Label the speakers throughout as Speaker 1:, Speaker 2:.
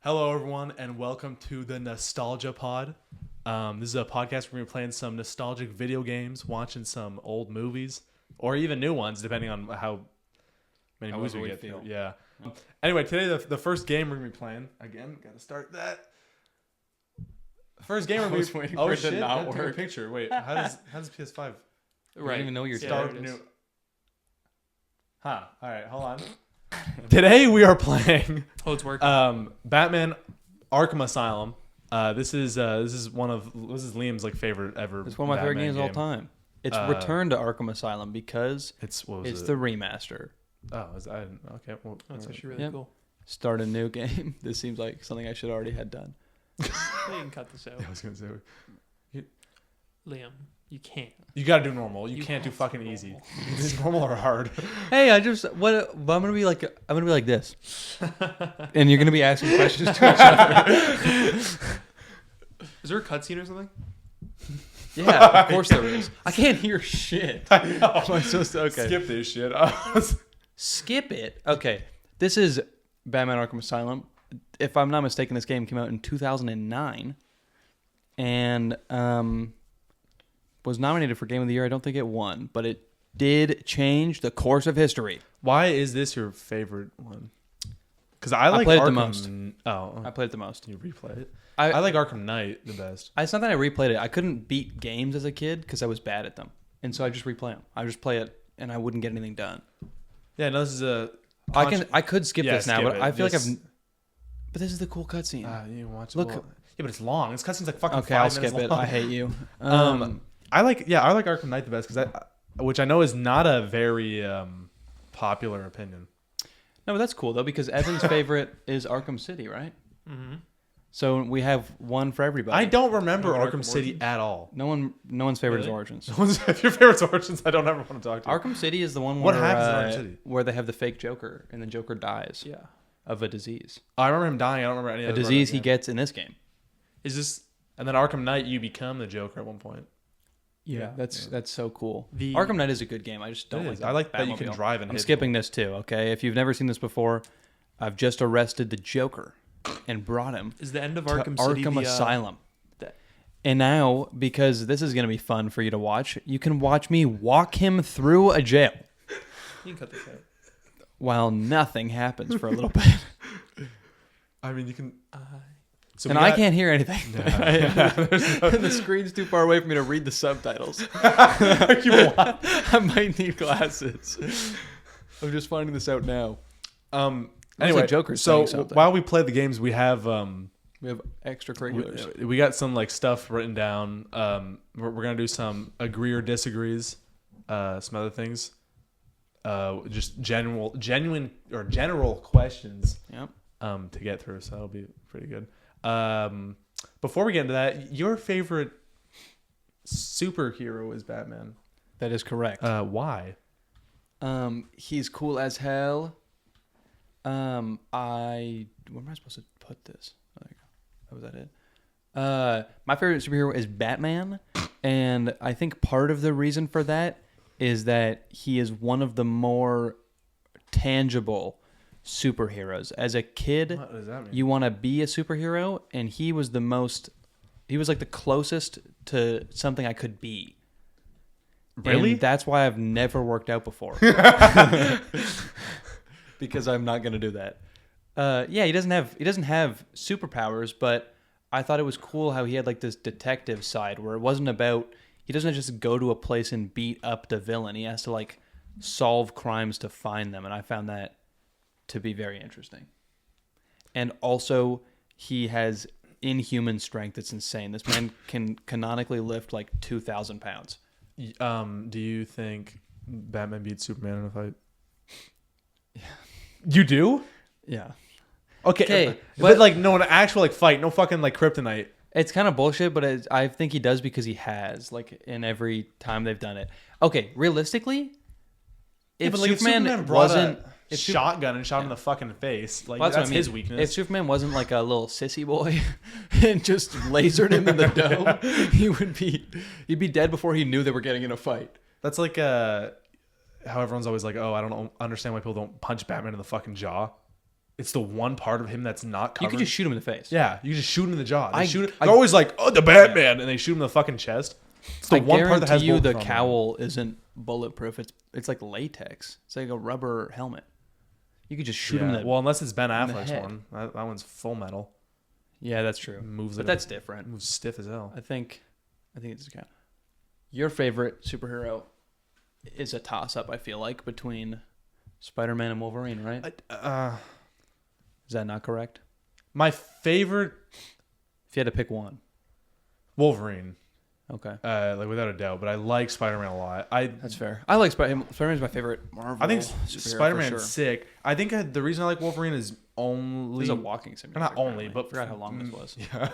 Speaker 1: Hello, everyone, and welcome to the Nostalgia Pod. This is a podcast where we're playing some nostalgic video games, watching some old movies, or even new ones, depending on how many movies we get through. Yeah. Anyway, today the first game we're gonna be playing again. Got to start that. First game we're gonna be
Speaker 2: waiting
Speaker 1: oh
Speaker 2: for it
Speaker 1: shit!
Speaker 2: to not
Speaker 1: Take
Speaker 2: work.
Speaker 1: a picture. Wait, how does PS5?
Speaker 2: I don't even know your
Speaker 1: Start
Speaker 2: characters.
Speaker 1: new. Huh. All right, hold on. Today we are playing.
Speaker 3: Oh, it's working.
Speaker 1: Batman Arkham Asylum. This is Liam's favorite ever.
Speaker 2: It's one of my favorite
Speaker 1: Batman
Speaker 2: games of all
Speaker 1: game.
Speaker 2: time. It's Return to Arkham Asylum because
Speaker 1: It's what was
Speaker 2: it's
Speaker 1: it?
Speaker 2: the remaster.
Speaker 1: I didn't. Okay, well,
Speaker 3: That's
Speaker 1: all right.
Speaker 3: actually really
Speaker 2: Yep.
Speaker 3: cool.
Speaker 2: Start a new game. This seems like something I should already had done.
Speaker 3: You can cut this out.
Speaker 1: I was gonna say
Speaker 3: Liam, you can't.
Speaker 1: you gotta do normal. You
Speaker 3: You
Speaker 1: can't do
Speaker 3: have to
Speaker 1: fucking
Speaker 3: do
Speaker 1: easy.
Speaker 3: normal.
Speaker 1: Is normal or hard?
Speaker 2: Hey, I'm gonna be like this, and you're gonna be asking questions to each other.
Speaker 3: Is there a cutscene or something?
Speaker 2: Yeah, of course there is. I can't hear shit.
Speaker 1: I know.
Speaker 2: Am I supposed to? Okay.
Speaker 1: Skip this shit.
Speaker 2: Skip it. Okay. This is Batman Arkham Asylum. If I'm not mistaken, this game came out in 2009 and was nominated for Game of the Year. I don't think it won, but it did change the course of history.
Speaker 1: Why is this your favorite one? Because I like
Speaker 2: played it the
Speaker 1: Arkham.
Speaker 2: most.
Speaker 1: Oh,
Speaker 2: I played it the most.
Speaker 1: you replay it.
Speaker 2: I
Speaker 1: I like Arkham Knight the best.
Speaker 2: It's not that I replayed it. I couldn't beat games as a kid because I was bad at them. And so I just replay them. I just play it and I wouldn't get anything done.
Speaker 1: Yeah, no, this is a.
Speaker 2: I could skip
Speaker 1: Yeah,
Speaker 2: this now,
Speaker 1: skip
Speaker 2: but
Speaker 1: it.
Speaker 2: I feel
Speaker 1: Just-
Speaker 2: like But this is the cool cutscene.
Speaker 1: You can watch it.
Speaker 2: Look-
Speaker 1: Yeah, but it's long. This cutscene's like fucking.
Speaker 2: Okay,
Speaker 1: 5
Speaker 2: I'll skip
Speaker 1: minutes
Speaker 2: it.
Speaker 1: long.
Speaker 2: I hate you.
Speaker 1: I like Arkham Knight the best because which I know is not a very popular opinion.
Speaker 2: No, but that's cool though because Evan's favorite is Arkham City, right?
Speaker 3: Mm-hmm.
Speaker 2: So we have one for everybody.
Speaker 1: I don't remember
Speaker 3: Remember
Speaker 1: Arkham
Speaker 3: Arkham
Speaker 1: City
Speaker 3: Origins?
Speaker 1: at all.
Speaker 2: No one's favorite is
Speaker 3: Really?
Speaker 2: Origins.
Speaker 1: If your favorite's Origins, I don't ever want to talk to you.
Speaker 2: Arkham City is the one
Speaker 1: What
Speaker 2: where
Speaker 1: happens in Arkham City?
Speaker 2: where they have the fake Joker and the Joker dies
Speaker 3: Yeah.
Speaker 2: of a disease.
Speaker 1: I remember him dying. I don't remember any
Speaker 2: A
Speaker 1: other part of
Speaker 2: disease
Speaker 1: the
Speaker 2: he
Speaker 1: game.
Speaker 2: gets in this game.
Speaker 3: Is this
Speaker 1: And then Arkham Knight, you become the Joker at one point.
Speaker 3: Yeah.
Speaker 2: That's so cool.
Speaker 3: The-
Speaker 2: Arkham Knight is a good game. I just don't
Speaker 1: It
Speaker 2: like.
Speaker 1: is.
Speaker 2: the
Speaker 1: I like that you can
Speaker 2: Batmobile.
Speaker 1: drive and
Speaker 2: I'm
Speaker 1: hit
Speaker 2: skipping
Speaker 1: people.
Speaker 2: this too. Okay, if you've never seen this before, I've just arrested the Joker and brought him
Speaker 3: is the end of
Speaker 2: to
Speaker 3: Arkham City
Speaker 2: Arkham
Speaker 3: the,
Speaker 2: Asylum.
Speaker 3: that-
Speaker 2: And now, because this is going to be fun for you to watch, you can watch me walk him through a jail
Speaker 3: You can cut this out.
Speaker 2: while nothing happens for a little bit.
Speaker 1: I mean, you can. So
Speaker 2: And
Speaker 1: we
Speaker 2: I
Speaker 1: got-
Speaker 2: can't hear anything. The screen's too far away for me to read the subtitles. I might need glasses. I'm just finding this out now.
Speaker 1: Anyway,
Speaker 2: Joker's
Speaker 1: so
Speaker 2: saying something.
Speaker 1: while we play the games, we have
Speaker 2: We have extracurriculars.
Speaker 1: we got some like stuff written down. We're gonna do some agree or disagrees, some other things, just genuine or general questions
Speaker 2: Yep.
Speaker 1: to get through. So that'll be pretty good. Before we get into that, your favorite superhero is Batman.
Speaker 2: That is correct.
Speaker 1: Why?
Speaker 2: He's cool as hell. Where am I supposed to put this? Oh, there you go. Was that it? My favorite superhero is Batman, and I think part of the reason for that is that he is one of the more tangible superheroes. As a kid,
Speaker 1: What does that mean?
Speaker 2: you want to be a superhero, and he was like the closest to something I could be.
Speaker 1: Really?
Speaker 2: And that's why I've never worked out before. Because I'm not going to do that. Yeah, he doesn't have superpowers, but I thought it was cool how he had like this detective side where it wasn't about, he doesn't just go to a place and beat up the villain. He has to like solve crimes to find them, and I found that to be very interesting. And also, he has inhuman strength. It's insane. This man can canonically lift like 2,000 pounds.
Speaker 1: Do you think Batman beats Superman in a fight? Yeah. You do?
Speaker 2: Yeah.
Speaker 1: Okay, but like no an actual like fight, no fucking like kryptonite.
Speaker 2: It's kind of bullshit, but I think he does because he has, like, in every time they've done it. Okay, realistically, if
Speaker 1: but like
Speaker 2: Superman
Speaker 1: brought
Speaker 2: wasn't...
Speaker 1: a shotgun and shot him in the fucking face, like
Speaker 2: Well,
Speaker 1: that's
Speaker 2: what I mean.
Speaker 1: his weakness.
Speaker 2: If Superman wasn't like a little sissy boy and just lasered him in the dome, he'd be dead before he knew they were getting in a fight.
Speaker 1: That's like how everyone's always like, oh, I don't understand why people don't punch Batman in the fucking jaw. it's the one part of him that's not covered.
Speaker 2: You could just shoot him in the face.
Speaker 1: Yeah, you just shoot him in the jaw. They shoot.
Speaker 2: I-
Speaker 1: They're always like, "Oh, the Batman," and they shoot him in the fucking chest. It's the
Speaker 2: I
Speaker 1: one part that has
Speaker 2: guarantee you the
Speaker 1: bullet trauma.
Speaker 2: cowl isn't bulletproof. It's like latex. It's like a rubber helmet. You could just shoot him in the.
Speaker 1: Well, unless it's Ben
Speaker 2: the
Speaker 1: Affleck's
Speaker 2: head.
Speaker 1: one. That one's full metal.
Speaker 2: Yeah, that's true.
Speaker 1: Moves
Speaker 2: But
Speaker 1: it.
Speaker 2: that's different.
Speaker 1: Moves stiff as hell.
Speaker 2: I think it's kind of. Your favorite superhero is a toss-up. I feel like between Spider-Man and Wolverine, right? Is that not correct?
Speaker 1: My favorite
Speaker 2: If you had to pick one,
Speaker 1: Wolverine,
Speaker 2: okay,
Speaker 1: like without a doubt. But I like Spider-Man a lot.
Speaker 2: that's fair. I like Spider-Man's my favorite Marvel.
Speaker 1: I think
Speaker 2: superhero
Speaker 1: Spider-Man's
Speaker 2: for sure.
Speaker 1: sick. I think the reason I like Wolverine is only
Speaker 2: He's a walking simulator.
Speaker 1: not only,
Speaker 2: apparently.
Speaker 1: but
Speaker 2: I forgot how long this was.
Speaker 1: Yeah,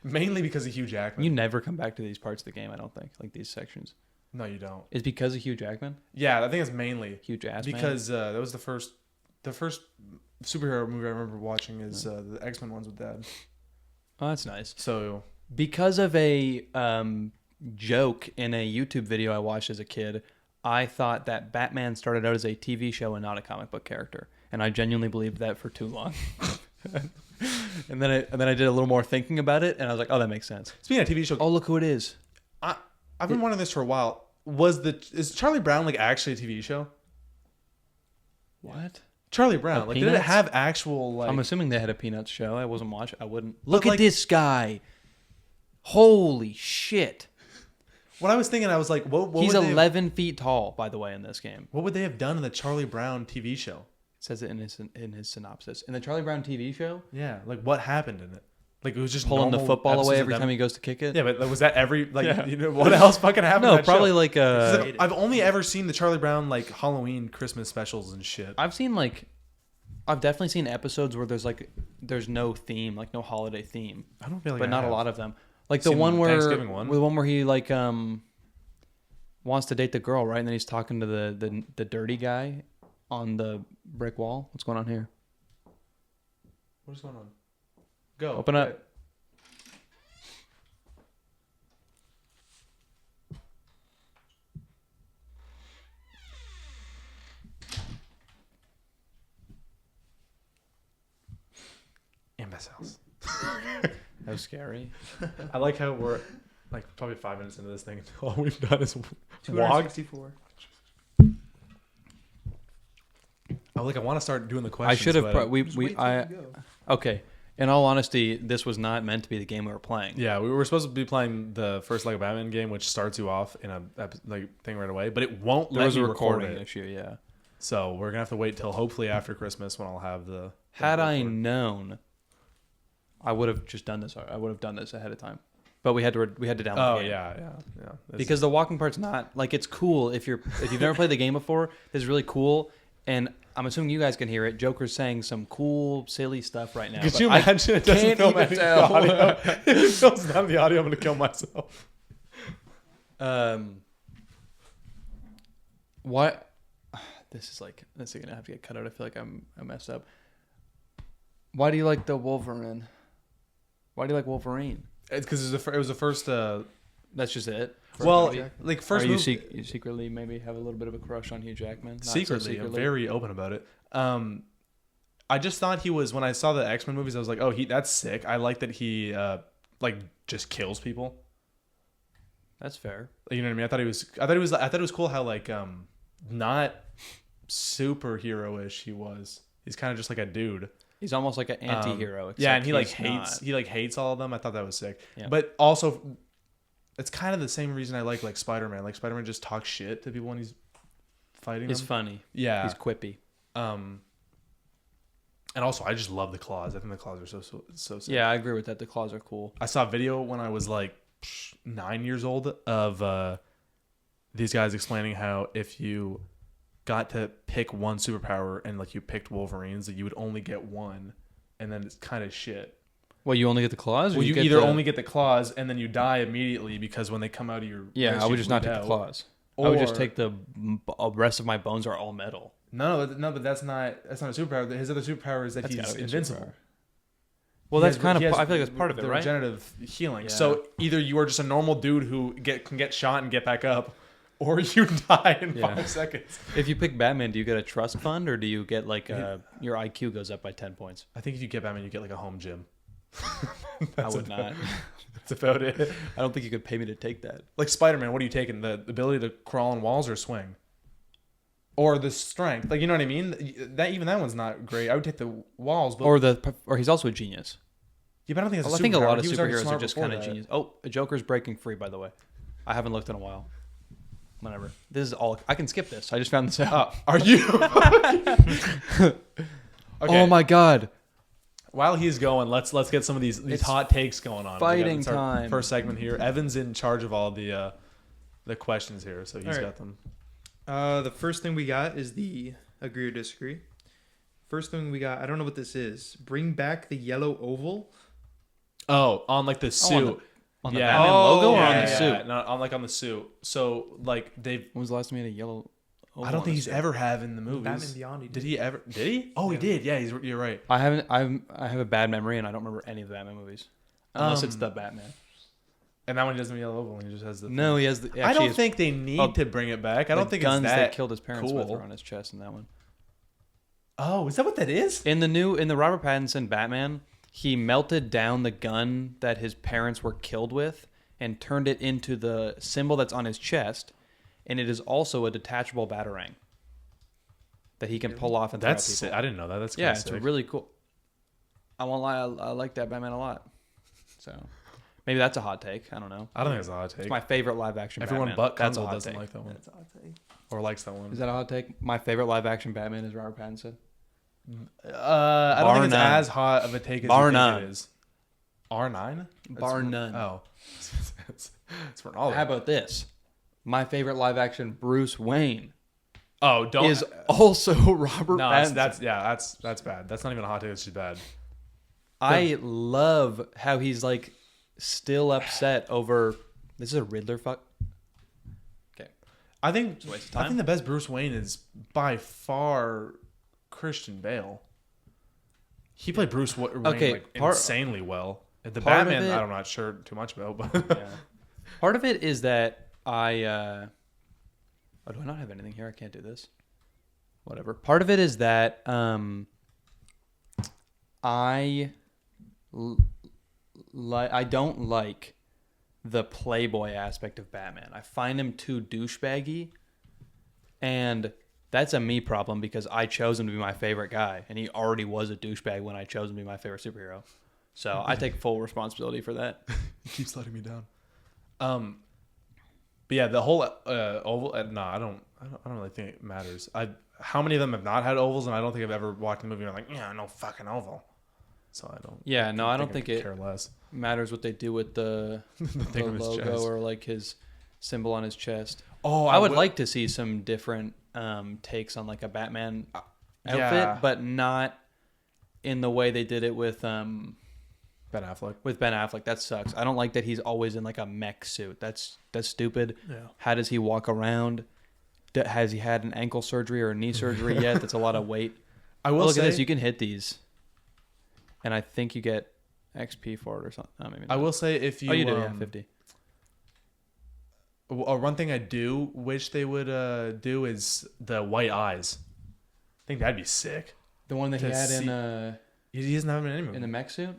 Speaker 1: mainly because of Hugh Jackman.
Speaker 2: You never come back to these parts of the game. I don't think like these sections.
Speaker 1: No, you don't.
Speaker 2: Is because of Hugh Jackman?
Speaker 1: Yeah, I think it's mainly
Speaker 2: Hugh Jackman.
Speaker 1: because that was the first superhero movie I remember watching is the X-Men ones with Dad.
Speaker 2: Oh, that's nice.
Speaker 1: So
Speaker 2: Because of a joke in a YouTube video I watched as a kid, I thought that Batman started out as a TV show and not a comic book character, and I genuinely believed that for too long. and then I did a little more thinking about it, and I was like, oh, that makes sense.
Speaker 1: speaking of TV show,
Speaker 2: Oh, look who it is.
Speaker 1: I've been wondering this for a while. Is Charlie Brown like actually a TV show?
Speaker 2: What?
Speaker 1: Charlie Brown, like did it
Speaker 2: Peanuts?
Speaker 1: have actual like?
Speaker 2: I'm assuming they had a Peanuts show. I wasn't watching. I wouldn't. Look
Speaker 1: like-
Speaker 2: at this guy. Holy shit.
Speaker 1: What I was thinking, I was like, what
Speaker 2: He's
Speaker 1: would they have-
Speaker 2: 11 feet tall, by the way, in this game.
Speaker 1: what would they have done in the Charlie Brown TV show?
Speaker 2: It says it in his synopsis. In the Charlie Brown TV show,
Speaker 1: Yeah, like what happened in it? Like it was just
Speaker 2: pulling the
Speaker 1: normal
Speaker 2: football away
Speaker 1: episodes of
Speaker 2: every
Speaker 1: them-
Speaker 2: time he goes to kick it.
Speaker 1: Yeah, but was that every like
Speaker 2: Yeah.
Speaker 1: you know what else fucking happened? in
Speaker 2: No,
Speaker 1: that
Speaker 2: probably
Speaker 1: show?
Speaker 2: like
Speaker 1: 'Cause I've only ever seen the Charlie Brown like Halloween Christmas specials and shit.
Speaker 2: I've definitely seen episodes where there's no theme, like no holiday theme,
Speaker 1: I don't feel like
Speaker 2: but
Speaker 1: I
Speaker 2: not a
Speaker 1: have.
Speaker 2: lot of them. Like the
Speaker 1: Seen
Speaker 2: one
Speaker 1: the
Speaker 2: where
Speaker 1: Thanksgiving one?
Speaker 2: the one where he like wants to date the girl, right? And then he's talking to the dirty guy on the brick wall. What's going on here?
Speaker 1: What is going on? Go.
Speaker 2: Open up.
Speaker 1: Imbeciles.
Speaker 2: That was scary.
Speaker 1: I like how we're like probably 5 minutes into this thing. All we've done is walk.
Speaker 3: 264.
Speaker 1: I want to start doing the questions.
Speaker 2: I should have.
Speaker 1: but-
Speaker 2: Okay. In all honesty, this was not meant to be the game we were playing.
Speaker 1: Yeah, we were supposed to be playing the first Lego Batman game, which starts you off in a thing right away, but it won't
Speaker 2: There
Speaker 1: let
Speaker 2: was a
Speaker 1: you record
Speaker 2: recording
Speaker 1: it.
Speaker 2: issue. Yeah.
Speaker 1: So we're gonna have to wait till hopefully after Christmas when I'll have the.
Speaker 2: Had I
Speaker 1: record.
Speaker 2: known, I would have just done this. I would have done this ahead of time. But we had to download
Speaker 1: Oh
Speaker 2: the game.
Speaker 1: yeah. That's-
Speaker 2: Because the walking part's not like it's cool if you've never played the game before. It's really cool, and I'm assuming you guys can hear it. Joker's saying some cool, silly stuff right now.
Speaker 1: Could
Speaker 2: but
Speaker 1: you
Speaker 2: I
Speaker 1: imagine it doesn't
Speaker 2: can't
Speaker 1: film
Speaker 2: even
Speaker 1: any of the
Speaker 2: tell.
Speaker 1: audio? If it films none of the audio, I'm gonna kill myself.
Speaker 2: What? This is gonna have to get cut out. I feel like I messed up. Why do you like the Wolverine? Why do you like Wolverine?
Speaker 1: It's because it was the first.
Speaker 2: That's just it.
Speaker 1: Well,
Speaker 2: Jack?
Speaker 1: like first
Speaker 2: Or you,
Speaker 1: movie.
Speaker 2: you secretly maybe have a little bit of a crush on Hugh Jackman? Not so
Speaker 1: Secretly, I'm very open about it. I just thought he was when I saw the X-Men movies. I was like, oh, that's sick. I like that he just kills people.
Speaker 2: That's fair.
Speaker 1: You know what I mean? I thought it was cool how not superhero-ish he was. He's kind of just like a dude.
Speaker 2: He's almost like an anti-hero.
Speaker 1: Yeah, and
Speaker 2: except
Speaker 1: he
Speaker 2: he's
Speaker 1: hates all of them. I thought that was sick.
Speaker 2: Yeah.
Speaker 1: But also, it's kind of the same reason I like Spider-Man. Like Spider-Man just talks shit to people when he's fighting
Speaker 2: It's
Speaker 1: them.
Speaker 2: funny.
Speaker 1: Yeah.
Speaker 2: He's quippy.
Speaker 1: And also, I just love the claws. I think the claws are so sick.
Speaker 2: Yeah, I agree with that. The claws are cool.
Speaker 1: I saw a video when I was like 9 years old of these guys explaining how if you got to pick one superpower and like you picked Wolverine's, that you would only get one, and then it's kind of shit.
Speaker 2: Well, you only get the claws? Or
Speaker 1: Well, you
Speaker 2: get
Speaker 1: either
Speaker 2: the...
Speaker 1: only get the claws and then you die immediately because when they come out of your
Speaker 2: Yeah,
Speaker 1: wrist,
Speaker 2: I would
Speaker 1: you
Speaker 2: just not
Speaker 1: bleed
Speaker 2: take the
Speaker 1: out.
Speaker 2: claws. I would just
Speaker 1: Or-
Speaker 2: take the rest of my bones are all metal.
Speaker 1: No, but that's not a superpower. His other superpower is that
Speaker 2: That's
Speaker 1: he's
Speaker 2: gotta be a
Speaker 1: invincible.
Speaker 2: superpower. Well, that's kind of. I feel like that's part of it,
Speaker 1: the
Speaker 2: right?
Speaker 1: regenerative healing.
Speaker 2: Yeah.
Speaker 1: So either you are just a normal dude who can get shot and get back up, or you die in
Speaker 2: Yeah.
Speaker 1: 5 seconds.
Speaker 2: If you pick Batman, do you get a trust fund or do you get like your IQ goes up by 10 points?
Speaker 1: I think if you get Batman, you get like a home gym.
Speaker 2: I would not.
Speaker 1: That's about it.
Speaker 2: I don't think you could pay me to take that.
Speaker 1: Like Spider-Man, what are you taking? The ability to crawl on walls or swing? Or the strength? Like, you know what I mean? That one's not great. I would take the walls, but
Speaker 2: Or he's also a genius.
Speaker 1: yeah, but I don't think it's
Speaker 2: Well, I think a lot of
Speaker 1: He was already
Speaker 2: superheroes are
Speaker 1: smart
Speaker 2: just
Speaker 1: before
Speaker 2: kind of
Speaker 1: that.
Speaker 2: genius. Oh, a Joker's breaking free, by the way. I haven't looked in a while. Whatever. This is all. I can skip this. I just found this out.
Speaker 1: Are you? Okay.
Speaker 2: Oh my god.
Speaker 1: While he's going, let's get some of these
Speaker 2: It's
Speaker 1: hot takes going on.
Speaker 2: fighting
Speaker 1: It's our
Speaker 2: time.
Speaker 1: First segment here. Evan's in charge of all the questions here, so he's
Speaker 3: All right.
Speaker 1: got them.
Speaker 3: The first thing we got is the agree or disagree. First thing we got, I don't know what this is. Bring back the yellow oval.
Speaker 1: Oh, on like the suit.
Speaker 2: On the
Speaker 1: Yeah.
Speaker 2: Batman
Speaker 3: Oh,
Speaker 2: logo or
Speaker 3: yeah,
Speaker 2: on the
Speaker 3: yeah.
Speaker 2: suit?
Speaker 1: No, on the suit. So like they've.
Speaker 2: When was the last time he had a yellow?
Speaker 1: I don't think he's ever have in the movies.
Speaker 3: Batman Beyond. He
Speaker 1: Did he ever? Did he? Oh, he
Speaker 3: Yeah.
Speaker 1: did. Yeah, you're right.
Speaker 2: I haven't. I have a bad memory and I don't remember any of the Batman movies, unless it's
Speaker 1: Um,
Speaker 2: the Batman.
Speaker 1: And that one he doesn't have a yellow oval. He just has the.
Speaker 2: No, he has the.
Speaker 1: I don't
Speaker 2: his-
Speaker 1: think they need
Speaker 2: oh,
Speaker 1: to bring it back. I don't
Speaker 2: the
Speaker 1: think
Speaker 2: guns
Speaker 1: it's that
Speaker 2: that killed his parents with
Speaker 1: cool.
Speaker 2: are on his chest in that one.
Speaker 1: Oh, is that what that is?
Speaker 2: In the Robert Pattinson Batman, he melted down the gun that his parents were killed with and turned it into the symbol that's on his chest, and it is also a detachable batarang that he can pull off and throw
Speaker 1: That's
Speaker 2: at
Speaker 1: sick.
Speaker 2: people.
Speaker 1: I didn't know that. That's
Speaker 2: Yeah,
Speaker 1: kinda
Speaker 2: it's
Speaker 1: sick.
Speaker 2: really cool. I won't lie, I like that Batman a lot. So maybe that's a hot take. I don't know.
Speaker 1: I don't think it's a hot take.
Speaker 2: It's my favorite live action
Speaker 1: Everyone
Speaker 2: Batman.
Speaker 1: but
Speaker 2: That's a
Speaker 1: Kunzel
Speaker 2: hot
Speaker 1: doesn't
Speaker 2: take.
Speaker 1: like that one
Speaker 3: That's a hot take.
Speaker 1: or likes that one.
Speaker 2: Is that a hot take? My favorite live action Batman is Robert Pattinson.
Speaker 1: I don't
Speaker 2: Bar
Speaker 1: think it's
Speaker 2: none.
Speaker 1: as hot of a take as
Speaker 2: Bar
Speaker 1: you think
Speaker 2: none.
Speaker 1: it is. R9?
Speaker 2: Bar none.
Speaker 1: Oh. it's Ronaldo.
Speaker 2: How about this? My favorite live action Bruce Wayne
Speaker 1: Oh, don't.
Speaker 2: is also Robert
Speaker 1: no,
Speaker 2: Pattinson.
Speaker 1: that's bad. That's not even a hot take. It's just bad.
Speaker 2: I love how he's like still upset over this is a Riddler fuck. Okay.
Speaker 1: I think
Speaker 2: a waste of
Speaker 1: I
Speaker 2: time.
Speaker 1: think the best Bruce Wayne is by far Christian Bale. He played Bruce Wayne
Speaker 2: Okay,
Speaker 1: like
Speaker 2: part-
Speaker 1: insanely well. The
Speaker 2: part of
Speaker 1: Batman,
Speaker 2: it-
Speaker 1: I'm not sure too much about, but
Speaker 2: Yeah. Part of it is that oh, do I not have anything here? I can't do this. Whatever. Part of it is that I don't like the playboy aspect of Batman. I find him too douchebaggy, and that's a me problem because I chose him to be my favorite guy, and he already was a douchebag when I chose him to be my favorite superhero. So I take full responsibility for that.
Speaker 1: he keeps letting me down. But yeah, the whole oval. No, I don't really think it matters. How many of them have not had ovals, and I don't think I've ever walked in the movie and I'm like, yeah, no fucking oval. So I don't.
Speaker 2: Yeah, no, I don't
Speaker 1: I
Speaker 2: think
Speaker 1: could
Speaker 2: it
Speaker 1: care less.
Speaker 2: matters what they do with the
Speaker 1: thing on his
Speaker 2: logo
Speaker 1: chest.
Speaker 2: or like his symbol on his chest.
Speaker 1: Oh,
Speaker 2: I would like to see some different takes on like a Batman outfit,
Speaker 1: yeah.
Speaker 2: but not in the way they did it with
Speaker 1: Ben Affleck.
Speaker 2: Ben Affleck. That sucks. I don't like that he's always in like a mech suit. That's stupid.
Speaker 1: Yeah.
Speaker 2: How does he walk around? Has he had an ankle surgery or a knee surgery yet? That's a lot of weight.
Speaker 1: I
Speaker 2: Oh,
Speaker 1: will
Speaker 2: look
Speaker 1: say
Speaker 2: at this. You can hit these, and I think you get XP for it or something. Oh, maybe
Speaker 1: I
Speaker 2: not.
Speaker 1: will say if you
Speaker 2: Oh, you do. Yeah, 50.
Speaker 1: One thing I do wish they would do is the white eyes. I think that'd be sick.
Speaker 2: The one that he
Speaker 1: To
Speaker 2: had
Speaker 1: see- He doesn't have them in any movie.
Speaker 2: in the mech suit.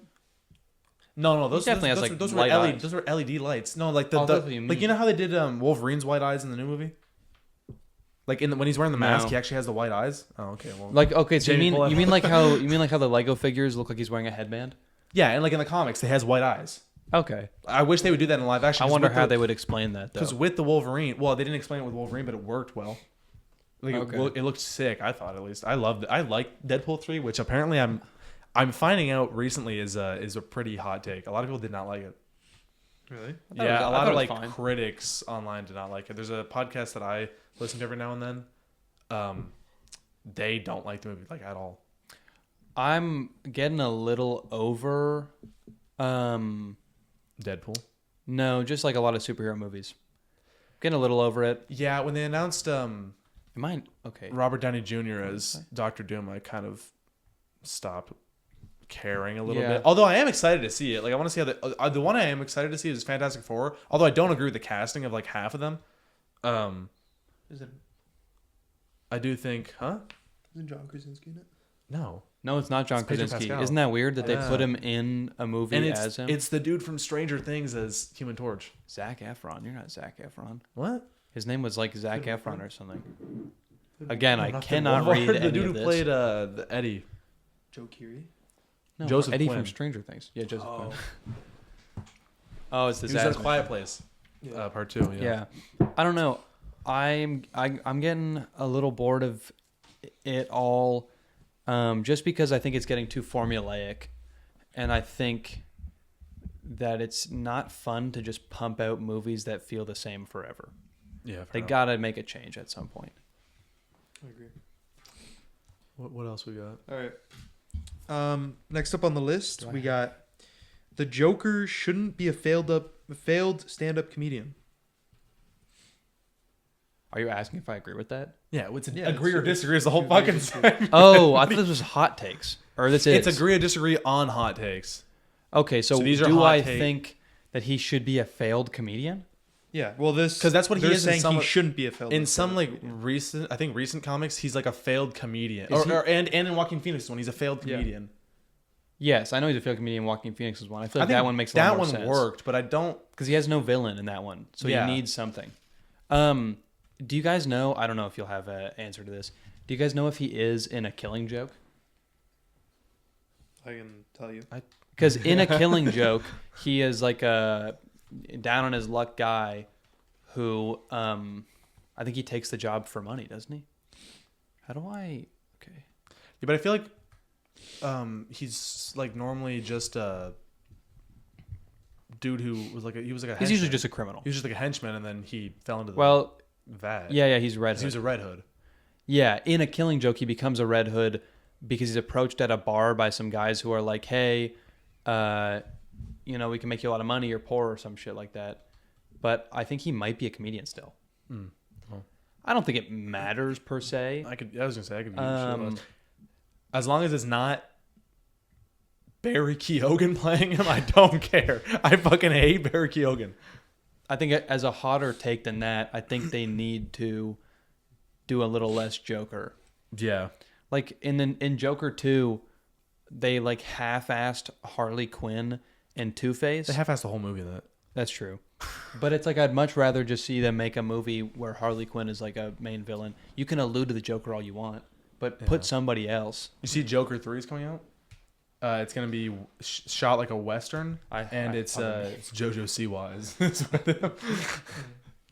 Speaker 1: No, those
Speaker 2: definitely has,
Speaker 1: those,
Speaker 2: like,
Speaker 1: those were
Speaker 2: light
Speaker 1: LED,
Speaker 2: eyes.
Speaker 1: those were LED lights. No, like
Speaker 2: Oh, that's what you
Speaker 1: you
Speaker 2: mean.
Speaker 1: know how they did Wolverine's white eyes in the new movie. Like when he's wearing the mask,
Speaker 2: No.
Speaker 1: he actually has the white eyes. Oh, okay. Well,
Speaker 2: Like okay, so
Speaker 1: Jamie,
Speaker 2: you
Speaker 1: pull up.
Speaker 2: mean like how the Lego figures look like he's wearing a headband?
Speaker 1: yeah, and like in the comics, he has white eyes.
Speaker 2: Okay.
Speaker 1: I wish they would do that in live action.
Speaker 2: I wonder how they would explain that though.
Speaker 1: Because with the Wolverine, well, they didn't explain it with Wolverine, but it worked well. Like
Speaker 2: Okay.
Speaker 1: it looked sick. I thought at least. I loved it. I liked Deadpool 3, which apparently I'm finding out recently is a pretty hot take. A lot of people did not like it.
Speaker 3: Really?
Speaker 2: thought it
Speaker 1: Yeah,
Speaker 2: was-
Speaker 1: a
Speaker 2: I
Speaker 1: lot
Speaker 2: thought
Speaker 1: of
Speaker 2: it was
Speaker 1: like
Speaker 2: fine.
Speaker 1: critics online did not like it. There's a podcast that I listen to every now and then. They don't like the movie like at all.
Speaker 2: I'm getting a little over
Speaker 1: Deadpool.
Speaker 2: no, just like a lot of superhero movies. Getting a little over it.
Speaker 1: Yeah, when they announced
Speaker 2: Am I okay?
Speaker 1: Robert Downey Jr. as Doctor Doom, I kind of stopped caring a little
Speaker 2: Yeah.
Speaker 1: bit. Although I am excited to see it. Like I want to see how the one I am excited to see is Fantastic Four. Although I don't agree with the casting of like half of them.
Speaker 3: Is it?
Speaker 1: I do think,
Speaker 3: Isn't John Krasinski in it?
Speaker 1: No.
Speaker 2: No, it's not John
Speaker 1: It's Pedro
Speaker 2: Krasinski.
Speaker 1: Pascal.
Speaker 2: Isn't that weird that they
Speaker 1: Yeah.
Speaker 2: put him in a movie
Speaker 1: And
Speaker 2: as him?
Speaker 1: it's the dude from Stranger Things as Human Torch.
Speaker 2: Zac Efron. You're not Zac Efron.
Speaker 1: What?
Speaker 2: His name was like Zac
Speaker 3: Could've been
Speaker 2: Efron or something. Again, I cannot
Speaker 1: Wolvard,
Speaker 2: read
Speaker 1: the
Speaker 2: any
Speaker 1: dude
Speaker 2: of
Speaker 1: who
Speaker 2: this.
Speaker 1: played the Eddie.
Speaker 3: Joe Keery.
Speaker 2: No,
Speaker 1: Joseph
Speaker 2: Eddie
Speaker 1: Quinn.
Speaker 2: from Stranger Things. Yeah, Joseph
Speaker 3: Oh.
Speaker 2: Quinn. Oh, it's the
Speaker 1: He was in
Speaker 2: Zaz
Speaker 1: Quiet Place.
Speaker 3: Yeah.
Speaker 1: Part 2.
Speaker 2: Yeah. I don't know. I'm getting a little bored of it all, just because I think it's getting too formulaic, and I think that it's not fun to just pump out movies that feel the same forever.
Speaker 1: Yeah.
Speaker 2: They gotta make a change at some point.
Speaker 3: I agree.
Speaker 1: What else we got?
Speaker 3: All right. Next up on the list, we got the Joker shouldn't be a failed stand-up comedian.
Speaker 2: Are you asking if I agree with that?
Speaker 1: Yeah, it's
Speaker 3: Yeah,
Speaker 1: agree
Speaker 3: it's
Speaker 1: or
Speaker 3: a-
Speaker 1: disagree is the whole
Speaker 3: agree or
Speaker 1: fucking
Speaker 3: disagree.
Speaker 1: segment.
Speaker 2: Oh, I thought this was hot takes, or this is.
Speaker 1: It's agree or disagree on hot takes.
Speaker 2: Okay, so,
Speaker 1: So these are
Speaker 2: do
Speaker 1: hot
Speaker 2: I
Speaker 1: take-
Speaker 2: think that he should be a failed comedian?
Speaker 3: Yeah, well, this
Speaker 1: 'Cause that's what he
Speaker 3: they're
Speaker 1: is in
Speaker 3: saying.
Speaker 1: some-
Speaker 3: He shouldn't be a failed
Speaker 1: In some like
Speaker 3: stand-up comedian.
Speaker 1: recent comics, he's like a failed comedian.
Speaker 2: Is he-
Speaker 1: And in Joaquin Phoenix one, he's a failed
Speaker 3: Yeah.
Speaker 1: comedian.
Speaker 2: Yes, I know he's a failed comedian. Walking Phoenix is one. I feel like that one makes a lot
Speaker 1: that
Speaker 2: more
Speaker 1: one
Speaker 2: sense.
Speaker 1: worked, but I don't.
Speaker 2: Because he has no villain in that one, so
Speaker 1: Yeah.
Speaker 2: he needs something. Do you guys know? I don't know if you'll have an answer to this. Do you guys know if he is in a Killing Joke?
Speaker 3: I can tell you.
Speaker 2: Because in a Killing Joke, he is like a down on his luck guy who, I think he takes the job for money, doesn't he? How do I? Okay.
Speaker 1: Yeah, but I feel like he's like normally just a dude who was like he was like a.
Speaker 2: He's usually
Speaker 1: henchman.
Speaker 2: just a criminal.
Speaker 1: He was just like a henchman, and then he fell into the
Speaker 2: Well,
Speaker 1: vat.
Speaker 2: yeah, he's Red
Speaker 1: he was
Speaker 2: Hood.
Speaker 1: a Red Hood.
Speaker 2: Yeah, in a Killing Joke, he becomes a Red Hood because he's approached at a bar by some guys who are like, "Hey, we can make you a lot of money. You're poor or some shit like that." But I think he might be a comedian still.
Speaker 1: Well.
Speaker 2: I don't think it matters per se.
Speaker 1: I was gonna say I could be
Speaker 2: Um,
Speaker 1: as long as it's not Barry Keoghan playing him. I don't care. I fucking hate Barry Keoghan.
Speaker 2: I think as a hotter take than that, I think they need to do a little less Joker.
Speaker 1: Yeah.
Speaker 2: Like in Joker 2, they like half-assed Harley Quinn and Two-Face.
Speaker 1: They half-assed the whole movie of that.
Speaker 2: That's true. But it's like I'd much rather just see them make a movie where Harley Quinn is like a main villain. You can allude to the Joker all you want, but put somebody else.
Speaker 1: You see Joker 3 is coming out? It's going to be shot like a Western, and it's JoJo Siwa.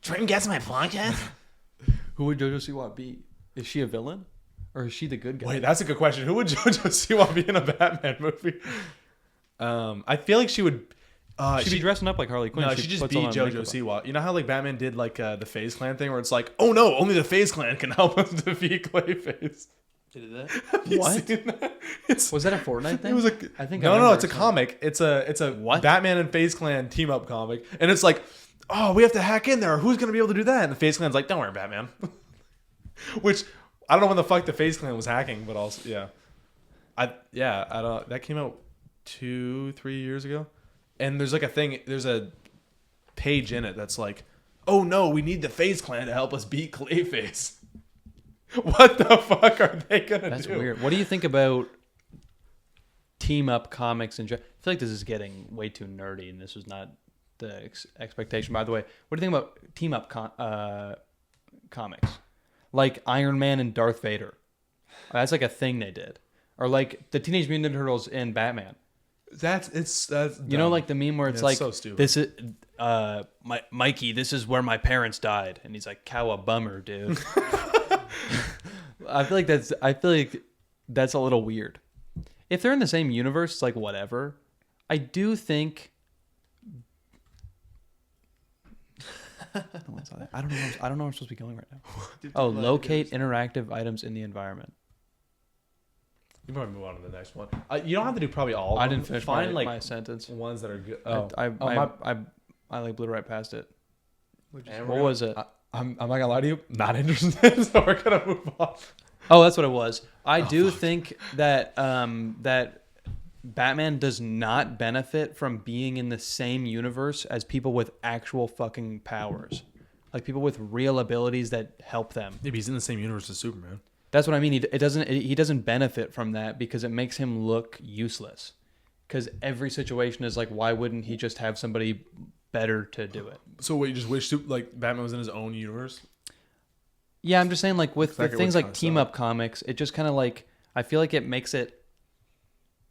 Speaker 1: Trying to guess my podcast?
Speaker 2: Who would JoJo Siwa be? Is she a villain? Or is she the good guy?
Speaker 1: Wait, that's a good question. Who would JoJo Siwa be in a Batman movie? I feel like she would...
Speaker 2: She'd be dressing up like Harley Quinn.
Speaker 1: No, she'd just
Speaker 2: puts
Speaker 1: be
Speaker 2: all that
Speaker 1: JoJo
Speaker 2: makeup on.
Speaker 1: Siwa. You know how like Batman did like the FaZe Clan thing where it's like, oh no, only the FaZe Clan can help us defeat Clayface.
Speaker 3: Did that?
Speaker 1: Have you
Speaker 2: What?
Speaker 1: seen that? It's,
Speaker 2: Was that a Fortnite thing?
Speaker 1: it was like
Speaker 2: I think
Speaker 1: no, it's a comic. It's a
Speaker 2: What?
Speaker 1: Batman and FaZe Clan team up comic, and it's like, oh, we have to hack in there. Who's gonna be able to do that? And the FaZe Clan's like, don't worry, Batman. Which I don't know when the fuck the FaZe Clan was hacking, but also yeah, I don't. That came out 2-3 years ago, and there's like a thing. There's a page in it that's like, oh no, we need the FaZe Clan to help us beat Clayface. What the fuck are they gonna do?
Speaker 2: That's weird. What do you think about team up comics? And I feel like this is getting way too nerdy, and this was not the expectation. By the way, what do you think about team up comics, like Iron Man and Darth Vader? That's like a thing they did, or like the Teenage Mutant Ninja Turtles in Batman.
Speaker 1: That's
Speaker 2: You know, like the meme where it's
Speaker 1: Yeah,
Speaker 2: like,
Speaker 1: it's so stupid.
Speaker 2: this is Mikey, this is where my parents died, and he's like, cow a bummer, dude. I feel like that's a little weird. If they're in the same universe, it's like whatever. I do think. I don't know. I don't know where I'm supposed to be going right now. Oh, locate interactive items in the environment.
Speaker 1: You probably move on to the next one. You don't have to do probably all. Of
Speaker 2: I
Speaker 1: them.
Speaker 2: didn't finish
Speaker 1: Find
Speaker 2: my
Speaker 1: like
Speaker 2: sentence.
Speaker 1: ones that are good.
Speaker 2: I like blew right past it.
Speaker 1: And
Speaker 2: What was it?
Speaker 1: I'm not gonna lie to you. Not interested. So we're gonna move on.
Speaker 2: Oh, that's what it was. I do think that that Batman does not benefit from being in the same universe as people with actual fucking powers. like people with real abilities that help them.
Speaker 1: Yeah, but he's in the same universe as Superman.
Speaker 2: That's what I mean. He doesn't benefit from that because it makes him look useless. Because every situation is like, why wouldn't he just have somebody better to do it?
Speaker 1: So what, you just wish like Batman was in his own universe?
Speaker 2: Yeah, I'm just saying, like with
Speaker 1: Exactly
Speaker 2: things
Speaker 1: what
Speaker 2: like
Speaker 1: kinda
Speaker 2: team up comics, it just kind of like, I feel like it makes it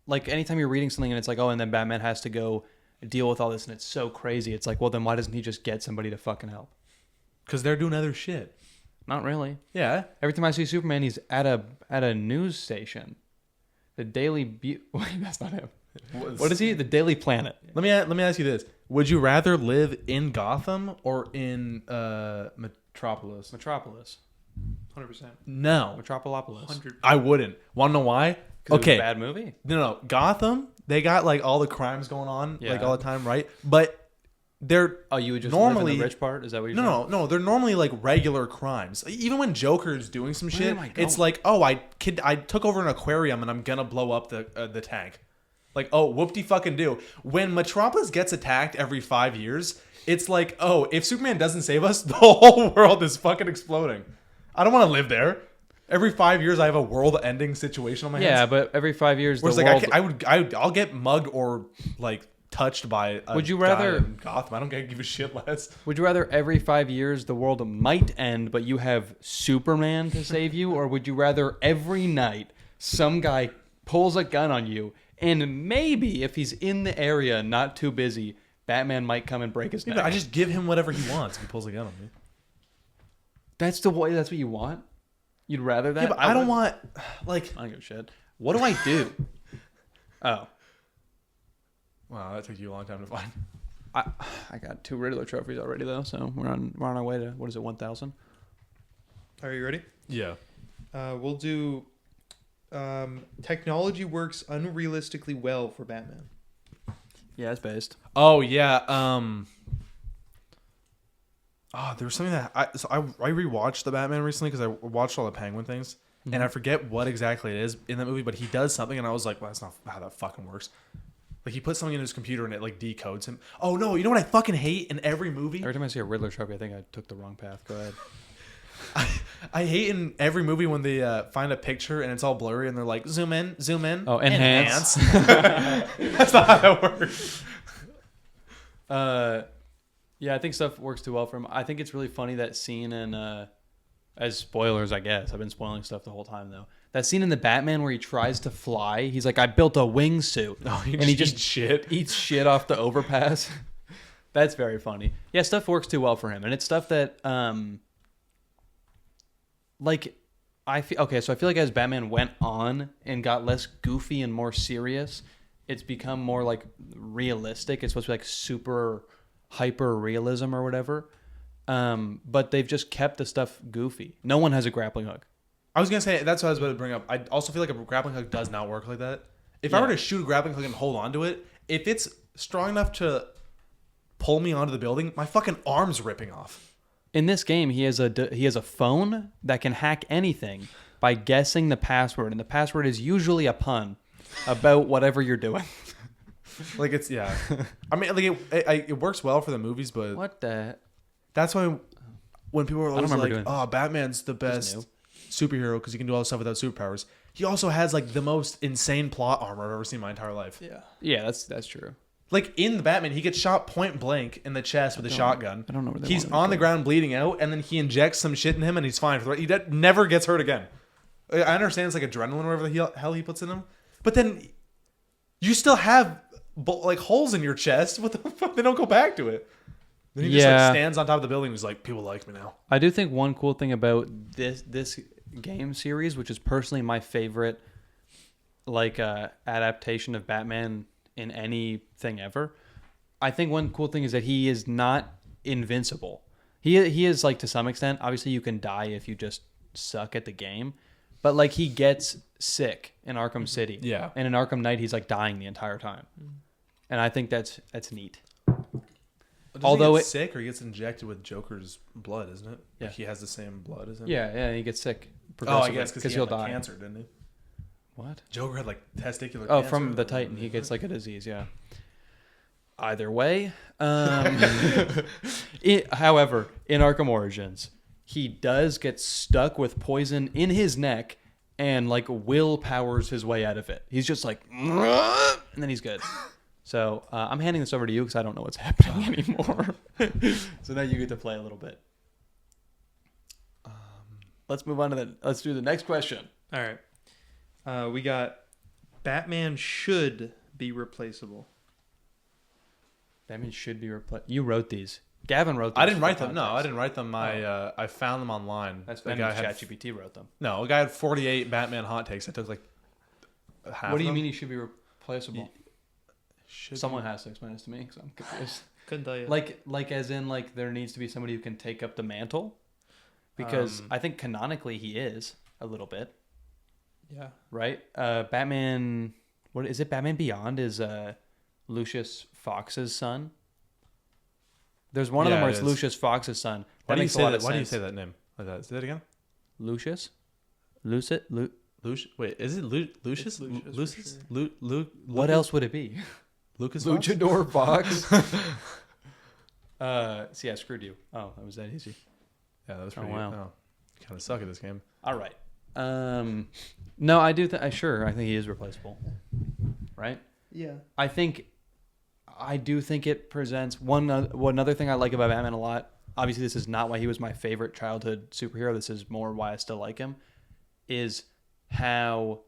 Speaker 2: like anytime you're reading something and it's like, oh, and then Batman has to go deal with all this and it's so crazy. It's like, well, then why doesn't he just get somebody to fucking help?
Speaker 1: Because they're doing other shit.
Speaker 2: Not really.
Speaker 1: Yeah.
Speaker 2: Every time I see Superman, he's at a news station. The Daily Wait, that's not him. What is he? The Daily Planet.
Speaker 1: Let me ask you this: would you rather live in Gotham or in Metropolis?
Speaker 2: Metropolis.
Speaker 3: 100%.
Speaker 1: No,
Speaker 2: Metropoliopolis.
Speaker 3: 100.
Speaker 1: I wouldn't. Want to know why?
Speaker 2: Okay. Bad movie.
Speaker 1: No. Gotham. They got like all the crimes going on like
Speaker 2: Yeah.
Speaker 1: all the time, right? But they're
Speaker 2: Oh, you would just
Speaker 1: normally
Speaker 2: live in the rich part? Is that what you're saying?
Speaker 1: no. They're normally like regular crimes. Even when Joker's doing some
Speaker 2: Where
Speaker 1: shit,
Speaker 2: am I going?
Speaker 1: it's like, oh, I took over an aquarium and I'm gonna blow up the tank. Like, oh, whoop-de-fucking do. When Metropolis gets attacked every 5 years, it's like, oh, if Superman doesn't save us, the whole world is fucking exploding. I don't want to live there. Every 5 years, I have a world-ending situation on my hands.
Speaker 2: Yeah, but every 5 years, the
Speaker 1: Whereas,
Speaker 2: world...
Speaker 1: like, I'll get mugged or like touched by a
Speaker 2: Would you
Speaker 1: guy
Speaker 2: rather-
Speaker 1: in Gotham. I don't give a shit less.
Speaker 2: Would you rather every 5 years the world might end, but you have Superman to save you? Or would you rather every night some guy pulls a gun on you and maybe if he's in the area, not too busy, Batman might come and break his neck?
Speaker 1: I just give him whatever he wants if he pulls a gun on me.
Speaker 2: That's the way. That's what you want? You'd rather that?
Speaker 1: Yeah, but I don't want, like...
Speaker 2: I don't give a shit. What do I do? Oh.
Speaker 1: Wow, that took you a long time to find.
Speaker 2: I got 2 Riddler trophies already, though, so we're on our way to, what is it, 1,000?
Speaker 3: Are you ready?
Speaker 1: Yeah.
Speaker 3: We'll do technology works unrealistically well for Batman.
Speaker 2: Yeah, it's based.
Speaker 1: Oh, yeah. There was something that I rewatched the Batman recently because I watched all the Penguin things, and I forget what exactly it is in that movie, but he does something, and I was like, well, that's not how that fucking works. Like, he puts something in his computer, and it, like, decodes him. Oh, no, you know what I fucking hate in every movie?
Speaker 2: Every time I see a Riddler trophy, I think I took the wrong path. Go ahead.
Speaker 1: I hate in every movie when they find a picture, and it's all blurry, and they're like, zoom in.
Speaker 2: Oh, enhance.
Speaker 1: That's not how that works.
Speaker 2: Yeah, I think stuff works too well for him. I think it's really funny that scene in, as spoilers, I guess. I've been spoiling stuff the whole time, though. That scene in the Batman where he tries to fly. He's like, I built a wingsuit.
Speaker 1: Oh,
Speaker 2: and he just
Speaker 1: shit.
Speaker 2: eats shit off the overpass. That's very funny. Yeah, stuff works too well for him. And it's stuff that, like, I feel like as Batman went on and got less goofy and more serious, it's become more like realistic. It's supposed to be like super hyper realism or whatever. But they've just kept the stuff goofy. No one has a grappling hook.
Speaker 1: I was gonna say that's what I was about to bring up. I also feel like a grappling hook does not work like that. If I were to shoot a grappling hook and hold on to it, if it's strong enough to pull me onto the building, my fucking arm's ripping off.
Speaker 2: In this game, he has a phone that can hack anything by guessing the password, and the password is usually a pun about whatever you're doing.
Speaker 1: Like it's I mean, like it works well for the movies, but
Speaker 2: What the?
Speaker 1: that's why when people are always
Speaker 2: remember
Speaker 1: like,
Speaker 2: doing this.
Speaker 1: "Oh, Batman's the best superhero because he can do all this stuff without superpowers." He also has like the most insane plot armor I've ever seen in my entire life.
Speaker 2: Yeah, that's true.
Speaker 1: Like in the Batman, he gets shot point blank in the chest with a shotgun.
Speaker 2: I don't know where they
Speaker 1: He's
Speaker 2: want me to
Speaker 1: on the
Speaker 2: go.
Speaker 1: ground bleeding out, and then he injects some shit in him, and he's fine. He never gets hurt again. I understand it's like adrenaline or whatever the hell he puts in him, but then you still have like holes in your chest. What the fuck? They don't go back to it. Then he just like stands on top of the building and he's like, people like me now.
Speaker 2: I do think one cool thing about this game series, which is personally my favorite, like adaptation of Batman in anything ever. I think one cool thing is that he is not invincible. He is like to some extent. Obviously, you can die if you just suck at the game, but like he gets sick in Arkham City.
Speaker 1: Yeah.
Speaker 2: And in Arkham Knight, he's like dying the entire time, and I think that's neat.
Speaker 1: Although he gets sick or he gets injected with Joker's blood, isn't it?
Speaker 2: Yeah.
Speaker 1: Like he has the same blood as him.
Speaker 2: Yeah, he gets sick.
Speaker 1: Oh, I guess
Speaker 2: because
Speaker 1: he
Speaker 2: he'll
Speaker 1: had, like,
Speaker 2: die.
Speaker 1: cancer, didn't he?
Speaker 2: What?
Speaker 1: Joker had like testicular.
Speaker 2: Oh,
Speaker 1: cancer
Speaker 2: from the Titan, he gets like a disease. Yeah. Either way. However, in Arkham Origins, he does get stuck with poison in his neck and like willpowers his way out of it. He's just like, and then he's good. So I'm handing this over to you because I don't know what's happening anymore. So now you get to play a little bit. Let's move on to let's do the next question.
Speaker 3: All right. We got Batman should be replaceable.
Speaker 2: Batman should be replaced. You wrote these. Gavin wrote these.
Speaker 1: I didn't write
Speaker 2: for
Speaker 1: them. No,
Speaker 2: context.
Speaker 1: I didn't write them. I found them online.
Speaker 2: That's
Speaker 1: The
Speaker 2: that
Speaker 1: guy
Speaker 2: means
Speaker 1: had
Speaker 2: ChatGPT wrote them.
Speaker 1: no. A guy had 48 Batman hot takes. I took like half.
Speaker 2: What do you
Speaker 1: of them.
Speaker 2: mean he should be replaceable?
Speaker 1: Should
Speaker 2: Someone has to explain this to me because I'm confused.
Speaker 3: Couldn't tell you.
Speaker 2: like as in like there needs to be somebody who can take up the mantle, because I think canonically he is a little bit,
Speaker 3: Yeah.
Speaker 2: right? Batman, what is it? Batman Beyond is Lucius Fox's son. There's one of them
Speaker 1: Yeah,
Speaker 2: where
Speaker 1: it
Speaker 2: it's
Speaker 1: is.
Speaker 2: Lucius Fox's son.
Speaker 1: Why do you
Speaker 2: makes a
Speaker 1: say
Speaker 2: lot
Speaker 1: that?
Speaker 2: of
Speaker 1: Why do you
Speaker 2: sense.
Speaker 1: say that name like that? Say that again.
Speaker 2: Lucius?
Speaker 1: Wait, is it Lucius?
Speaker 3: It's Lucius, for
Speaker 1: Lucius?
Speaker 3: sure.
Speaker 2: What else would it be?
Speaker 1: Lucas? Fox?
Speaker 2: Luchador Fox. See, I screwed you. Oh, that was that easy.
Speaker 1: Yeah, that was
Speaker 2: Oh,
Speaker 1: pretty.
Speaker 2: wow.
Speaker 1: Oh, you kind of suck at this game.
Speaker 2: All right. No, I do. Sure, I think he is replaceable. Right.
Speaker 3: Yeah.
Speaker 2: I do think it presents one other thing I like about Batman a lot. Obviously, this is not why he was my favorite childhood superhero. This is more why I still like him. Is how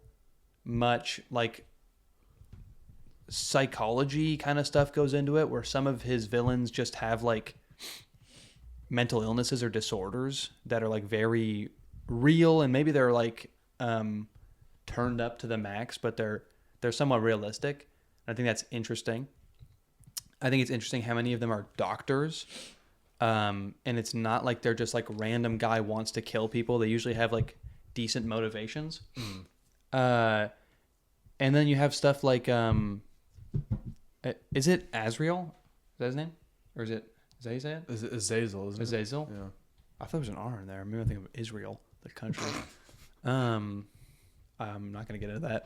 Speaker 2: much like psychology kind of stuff goes into it, where some of his villains just have like mental illnesses or disorders that are like very real, and maybe they're like turned up to the max, but they're somewhat realistic. I think that's interesting. I think it's interesting how many of them are doctors, and it's not like they're just like random guy wants to kill people. They usually have like decent motivations. And then you have stuff like is it Azrael? Is that his name? Or is that how you say it?
Speaker 1: Is it Azazel? Isn't it?
Speaker 2: Azazel?
Speaker 1: Yeah.
Speaker 2: I thought there was an R in there. Maybe I think of Israel, the country. I'm not gonna get into that.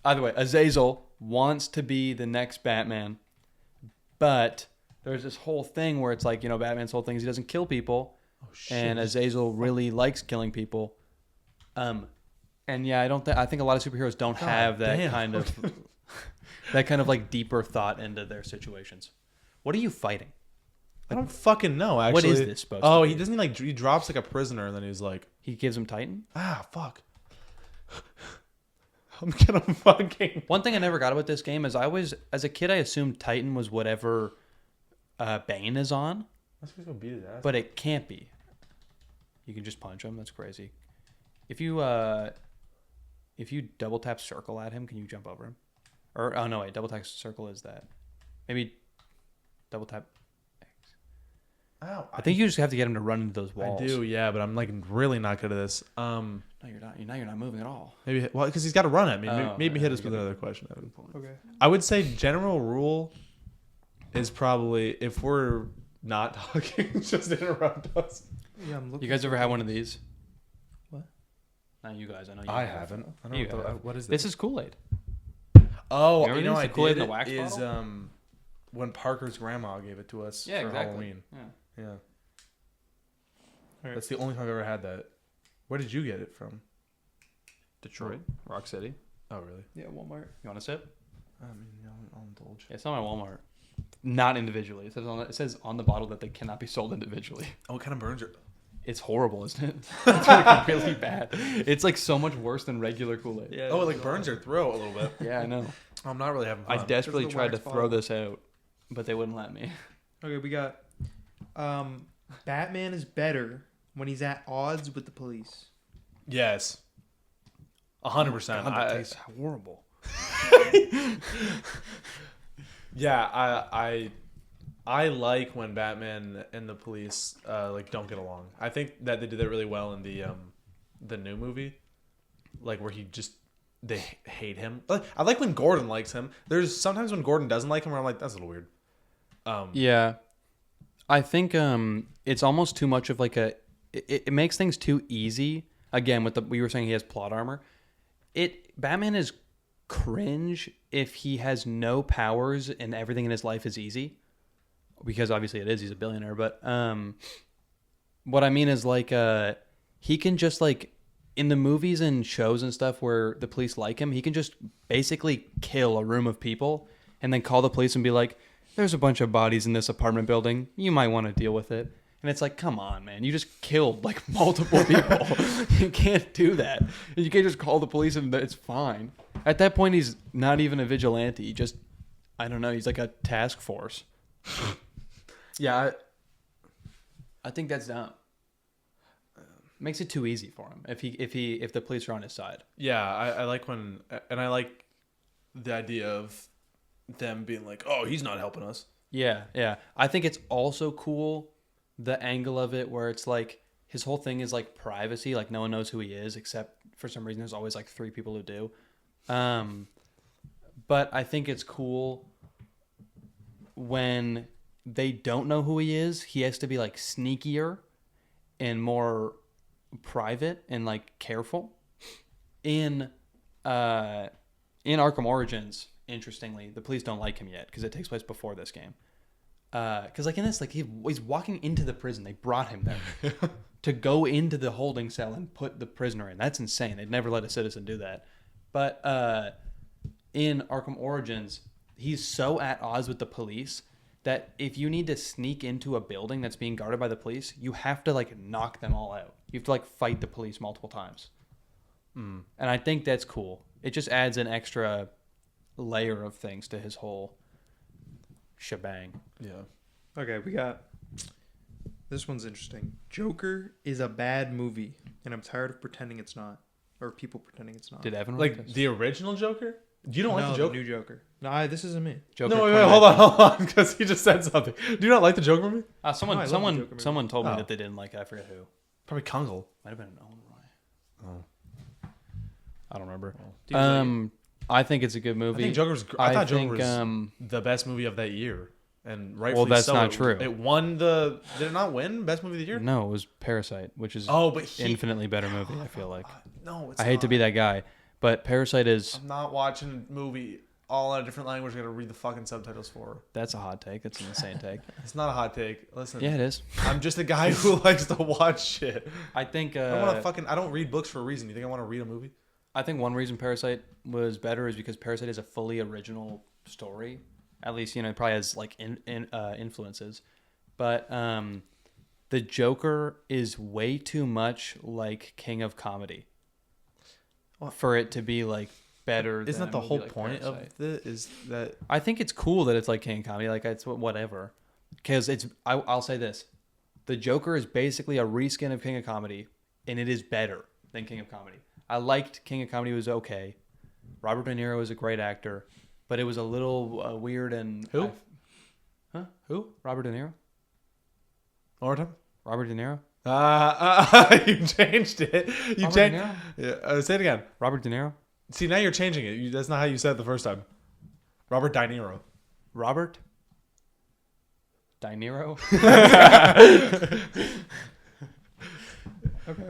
Speaker 2: Either way, Azazel wants to be the next Batman, but there's this whole thing where it's like, Batman's whole thing is he doesn't kill people, and Azazel really likes killing people. And yeah, I think a lot of superheroes don't have that
Speaker 1: damn.
Speaker 2: kind of that kind of like deeper thought into their situations. What are you fighting?
Speaker 1: I don't fucking know. Actually,
Speaker 2: What is this supposed to
Speaker 1: Oh,
Speaker 2: be?
Speaker 1: he doesn't he drops like a prisoner, and then he's like,
Speaker 2: He gives him Titan.
Speaker 1: fuck. I'm gonna fucking.
Speaker 2: One thing I never got about this game is as a kid, I assumed Titan was whatever Bane is on,
Speaker 1: I'm supposed to go beat his ass.
Speaker 2: but it can't be. You can just punch him. That's crazy. If you double tap circle at him, can you jump over him? Or oh no, wait, double tap circle is that. Maybe double tap.
Speaker 1: Ow,
Speaker 2: I think you just have to get him to run into those walls.
Speaker 1: I do, yeah, but I'm like really not good at this.
Speaker 2: No, you're not. Now you're not moving at all.
Speaker 1: Maybe because he's got to run at me.
Speaker 2: Oh,
Speaker 1: Maybe
Speaker 2: yeah,
Speaker 1: hit us
Speaker 2: you
Speaker 1: with
Speaker 2: gotta-
Speaker 1: another question.
Speaker 3: Okay.
Speaker 1: I would say general rule is probably if we're not talking, just interrupt us.
Speaker 3: Yeah, I'm looking.
Speaker 2: You guys ever had one of these?
Speaker 3: What?
Speaker 2: Not you guys. I know you.
Speaker 1: I
Speaker 2: have.
Speaker 1: haven't. I don't
Speaker 2: You
Speaker 1: know
Speaker 2: have.
Speaker 1: what is
Speaker 2: This
Speaker 1: this?
Speaker 2: is Kool-Aid.
Speaker 1: Oh,
Speaker 2: You
Speaker 1: you know,
Speaker 2: remember
Speaker 1: I
Speaker 2: this? The Kool-Aid
Speaker 1: did
Speaker 2: in the wax
Speaker 1: is
Speaker 2: bottle?
Speaker 1: when Parker's grandma gave it to us for Halloween.
Speaker 2: Yeah.
Speaker 1: Yeah,
Speaker 3: All right.
Speaker 1: that's the only time I've ever had that. Where did you get it from?
Speaker 2: Detroit, Rock City.
Speaker 1: Oh, really?
Speaker 3: Yeah, Walmart.
Speaker 2: You want to sip?
Speaker 1: I mean, I'll indulge.
Speaker 2: Yeah, it's not my Walmart. Not individually. It says on the bottle that they cannot be sold individually.
Speaker 1: Oh, what kind of burns are?
Speaker 2: It's horrible, isn't it? It's like really bad. It's like so much worse than regular Kool-Aid.
Speaker 3: Yeah.
Speaker 1: Oh, it like burns your throat a little bit.
Speaker 2: Yeah, I know.
Speaker 1: I'm not really having fun.
Speaker 2: I desperately
Speaker 3: Because of the
Speaker 2: tried to
Speaker 3: wax
Speaker 2: throw
Speaker 3: bottle.
Speaker 2: this out, but they wouldn't let me.
Speaker 3: Okay, we got Batman is better when he's at odds with the police.
Speaker 1: Yes. 100%.
Speaker 2: God, that tastes horrible.
Speaker 1: Yeah, I like when Batman and the police like don't get along. I think that they did that really well in the new movie, like where they hate him. Like, I like when Gordon likes him. There's sometimes when Gordon doesn't like him where I'm like, that's a little weird.
Speaker 2: Yeah, I think it's almost too much of like it makes things too easy. Again, we were saying he has plot armor. Batman is cringe if he has no powers and everything in his life is easy, because obviously it is. He's a billionaire, but what I mean is like he can just like in the movies and shows and stuff where the police like him, he can just basically kill a room of people and then call the police and be like, "There's a bunch of bodies in this apartment building. You might want to deal with it." And it's like, come on, man. You just killed like multiple people. You can't do that. You can't just call the police and it's fine. At that point, he's not even a vigilante. He just, I don't know. He's like a task force.
Speaker 1: Yeah,
Speaker 2: I think that's dumb. Makes it too easy for him if the police are on his side.
Speaker 1: yeah. I like when, and I like the idea of them being like, "Oh, he's not helping us."
Speaker 2: Yeah, yeah. I think it's also cool the angle of it where it's like his whole thing is like privacy, like no one knows who he is except for some reason there's always like 3 people who do. But I think it's cool when they don't know who he is. He has to be like sneakier and more private and like careful. In Arkham Origins, interestingly, the police don't like him yet because it takes place before this game. Because like in this, like he's walking into the prison. They brought him there to go into the holding cell and put the prisoner in. That's insane. They'd never let a citizen do that. But in Arkham Origins, he's so at odds with the police that if you need to sneak into a building that's being guarded by the police, you have to like knock them all out. You have to like fight the police multiple times. And I think that's cool. It just adds an extra layer of things to his whole shebang.
Speaker 1: Yeah.
Speaker 3: Okay, we got this one's interesting. Joker is a bad movie, and I'm tired of pretending it's not, or people pretending it's not.
Speaker 2: Did Evan write
Speaker 1: Like
Speaker 2: this?
Speaker 1: the original Joker? You don't like the Joker?
Speaker 3: new Joker. No, this isn't me.
Speaker 2: Joker
Speaker 1: No, wait,
Speaker 2: 2019.
Speaker 1: hold on, because he just said something. Do you not like the Joker movie?
Speaker 3: No, I love the Joker movie.
Speaker 2: Someone told me
Speaker 1: Oh.
Speaker 2: that they didn't like it. I forget who.
Speaker 1: Probably Kungle.
Speaker 2: Might have been an Owen Roy.
Speaker 1: Oh.
Speaker 2: I don't remember.
Speaker 3: Do you like
Speaker 2: I think it's a good
Speaker 1: I
Speaker 2: movie.
Speaker 1: think Joker was. I thought Joker
Speaker 2: think,
Speaker 1: was the best movie of that year, and rightfully
Speaker 2: Well, that's
Speaker 1: so.
Speaker 2: not true.
Speaker 1: It won the. Did it not win best movie of the year?
Speaker 2: No, it was Parasite, which is
Speaker 1: Oh, but he.
Speaker 2: infinitely better movie. I feel like.
Speaker 1: No, it's
Speaker 2: I hate to be that guy, but Parasite is.
Speaker 1: I'm not watching a movie all in a different language. I gotta read the fucking subtitles for.
Speaker 2: That's a hot take. That's an insane take.
Speaker 1: It's not a hot take. Listen.
Speaker 2: Yeah, it is.
Speaker 1: I'm just a guy who likes to watch shit.
Speaker 2: I think.
Speaker 1: I don't want to fucking. I don't read books for a reason. You think I want to read a movie?
Speaker 2: I think one reason Parasite was better is because Parasite is a fully original story. At least, it probably has like influences. But the Joker is way too much like King of Comedy for it to be like better.
Speaker 1: Isn't
Speaker 2: than
Speaker 1: that the
Speaker 2: a movie
Speaker 1: whole
Speaker 2: like
Speaker 1: point
Speaker 2: Parasite.
Speaker 1: of the? Is that
Speaker 2: I think it's cool that it's like King of Comedy. Like it's whatever. Because I'll say this: the Joker is basically a reskin of King of Comedy, and it is better than King of Comedy. I liked King of Comedy, was okay. Robert De Niro is a great actor, but it was a little weird and
Speaker 1: Who?
Speaker 2: Who? Robert De Niro.
Speaker 1: one more time?
Speaker 2: Robert De Niro.
Speaker 1: You changed it. You
Speaker 2: Robert De
Speaker 1: changed.
Speaker 2: Niro.
Speaker 1: Yeah, say it again.
Speaker 2: Robert De Niro.
Speaker 1: See, now you're changing it. That's not how you said it the first time. Robert De Niro.
Speaker 2: Robert. De Niro.
Speaker 3: Okay.